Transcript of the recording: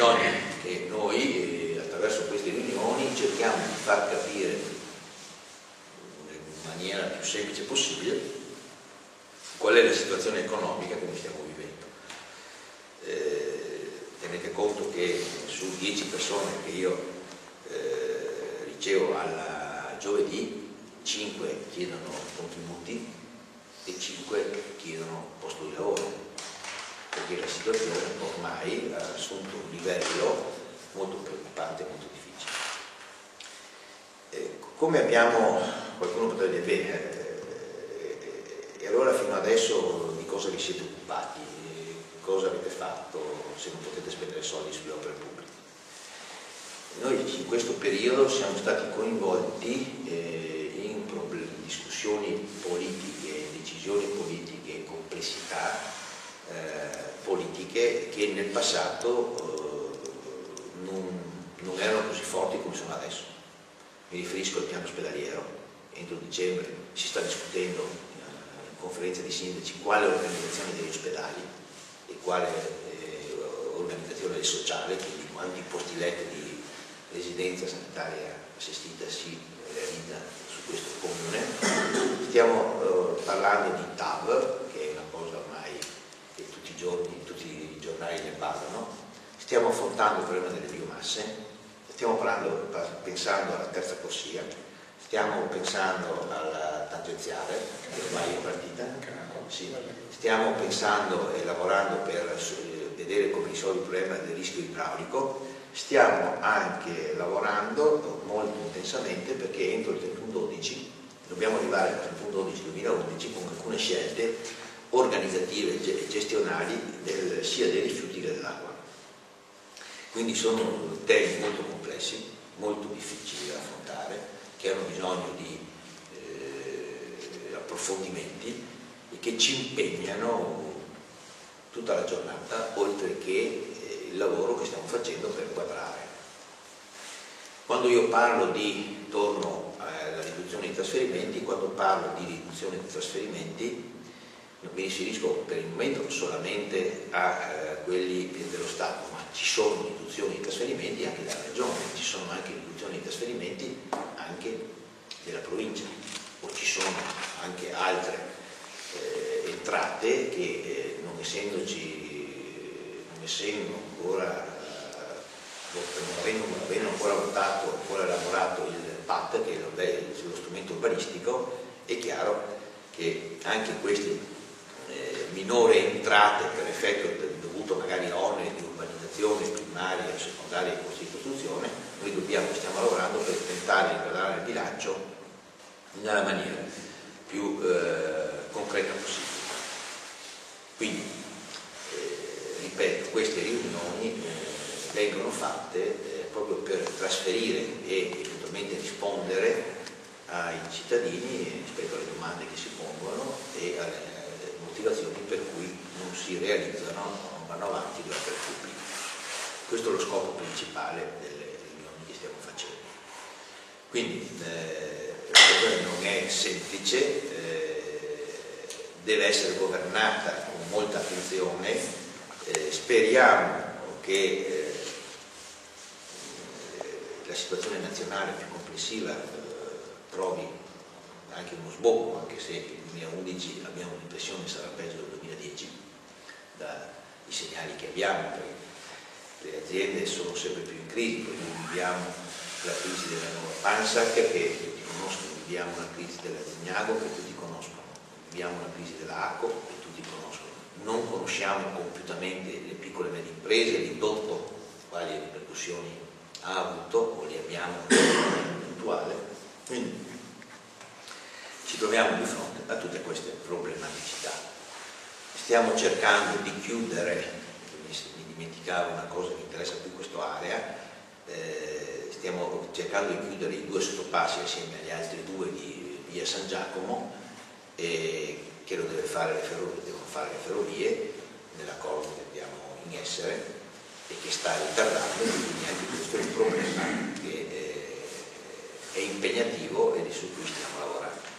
bisogna che noi attraverso queste riunioni cerchiamo di far capire in maniera più semplice possibile qual è la situazione economica che noi stiamo vivendo. Tenete conto che su 10 persone che io ricevo al giovedì, 5 chiedono contributi e 5 chiedono posto di lavoro, perché la situazione ormai ha assunto un livello molto preoccupante, molto difficile. Come abbiamo, qualcuno potrebbe dire, e allora fino adesso di cosa vi siete occupati, cosa avete fatto se non potete spendere soldi sulle opere pubbliche? Noi in questo periodo siamo stati coinvolti in discussioni politiche, decisioni politiche, complessità politiche che nel passato non erano così forti come sono adesso. Mi riferisco al piano ospedaliero. Entro dicembre si sta discutendo in conferenza di sindaci quale organizzazione degli ospedali e quale organizzazione sociale, quindi quanti posti letto di residenza sanitaria assistita si realizza su questo comune. Stiamo parlando di TAV, che è una cosa ormai che tutti i giornali ne parlano. Stiamo affrontando il problema delle biomasse, stiamo pensando alla terza corsia, stiamo pensando alla tangenziale, che ormai è partita, sì. Stiamo pensando e lavorando per vedere come risolvere il problema del rischio idraulico. Stiamo anche lavorando molto intensamente perché entro il 31/12 dobbiamo arrivare al 31/12/2011 con alcune scelte organizzative e gestionali sia dei rifiuti che dell'acqua. Quindi sono temi molto complessi, molto difficili da affrontare, che hanno bisogno di approfondimenti e che ci impegnano tutta la giornata, oltre che il lavoro che stiamo facendo per quadrare. Quando io parlo torno alla riduzione dei trasferimenti, quando parlo di riduzione dei trasferimenti non mi riferisco per il momento solamente a quelli dello Stato, ma ci sono riduzioni di trasferimenti anche dalla Regione, ci sono anche riduzioni di trasferimenti anche della provincia, o ci sono anche altre entrate che non avendo ancora votato, ancora elaborato il PAT, che è lo strumento urbanistico, è chiaro che anche queste minori entrate per effetto dovuto magari a oneri di urbanizzazione primaria, secondaria e costruzione, noi stiamo lavorando per tentare di inquadrare il bilancio nella maniera più concreta possibile. Quindi, ripeto, queste riunioni vengono fatte proprio per trasferire e eventualmente rispondere ai cittadini rispetto alle domande che si pongono e alle motivazioni per cui non si realizzano, non vanno avanti le opere pubbliche. Questo è lo scopo principale delle riunioni che stiamo facendo. Quindi la situazione non è semplice, deve essere governata con molta attenzione, speriamo che la situazione nazionale più complessiva trovi anche uno sbocco, anche se nel 2011 abbiamo l'impressione che sarà peggio del 2010 dai segnali che abbiamo, perché le aziende sono sempre più in crisi, perché noi viviamo la crisi della nuova Pansac che tutti conoscono, viviamo la crisi della Zignago che tutti conoscono, viviamo la crisi della ACO che tutti conoscono, non conosciamo compiutamente le piccole e medie imprese, l'indotto, quali ripercussioni ha avuto o le abbiamo puntuale, quindi ci troviamo di fronte a tutte queste problematicità. Stiamo cercando di chiudere, mi dimenticavo una cosa che interessa più quest'area, stiamo cercando di chiudere i 2 sottopassi assieme agli altri 2 di via San Giacomo, che lo devono fare le ferrovie nell'accordo che abbiamo in essere e che sta ritardando, quindi anche questo è un problema che è impegnativo e su cui stiamo lavorando.